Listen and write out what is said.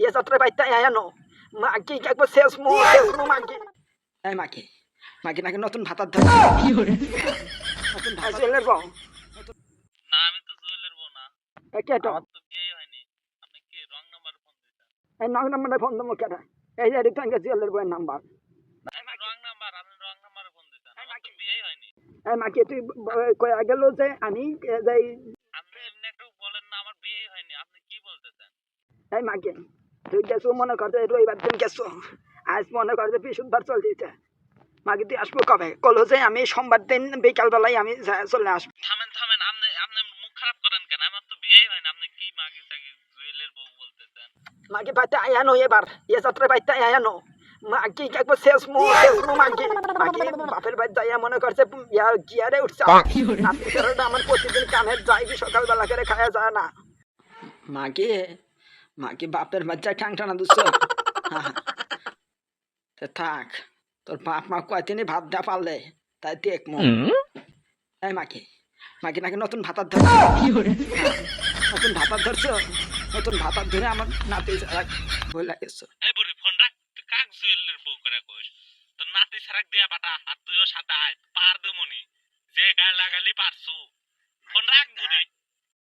এ যাত্রা বাইতে আয়ানো মাকে একবার শেষ মো মাকে এই মাকে মাকে নাকি নতুন ভাতার ধরে নতুন ভাতা জুয়েলের বউ না আমি তো জুয়েলের বউ না। কেটো আমার তো বিয়েই হয়নি। আপনি কি রং নাম্বারে ফোন দিতেন? এই নং নাম্বারে ফোন দেবো কেটা এই যে রিটার্ন জুয়েলের বউয়ের নাম্বার রং নাম্বার, আপনি রং নাম্বারে ফোন দিতেন। আমার তো বিয়েই হয়নি। এই মাকে তুই কয়া গেল যে আমি যাই আপনি এমনি একটু বলেন না আমার বিয়েই হয়নি। আপনি কি বলতেছেন? এই মাকে তুই গেছো মনে করতে রবিবার দিন গেছো আজ মনে করতে বৃহস্পতিবার চল দিতে মাকে তুই আসবো কবে কলো যে আমি সোমবার দিন বিকালবেলায় আমি চলে আসবো থামেন থামেন, আপনি আপনি মুখ খারাপ করেন কেন? আমার তো বিয়েই হয়নি। আপনি কি মাগি সাগি জুয়েলের বউ বলতেছেন? মাকে বাইতে আয়ানো এবার এ যাত্রা বাইতে আয়ানো মাকে একবার শেষ মো মাকে মাকে বাপের বাড়ি যাইয়া মনে করছে গিয়ারে উঠছে নাতি ছেলেটা আমার প্রতিদিন কানের যাই কি সকালবেলা করে খাওয়া যায় না মাকে মাকে বাপের বাচ্চা ঠ্যাং টানা দুস থাক তোর বাপ মা কয়দিনই ভাত দেওয়া পারলে তাই দেখ মো এই মাকে মাকে নাকি নতুন ভাতার ধরছো নতুন ভাতার ধরছো নতুন ভাতার ধরে আমার নাতি বলে গেছো এই বুড়ি ফোন রাখ। তুই কাক জুয়েলের বউ করে কইস? তোর নাতি সারাক দিয়া পাঠা, আর তুইও সাদা পার দেমনি যে গায়ে লাগালি পারছু। ফোন রাখ বুড়ি।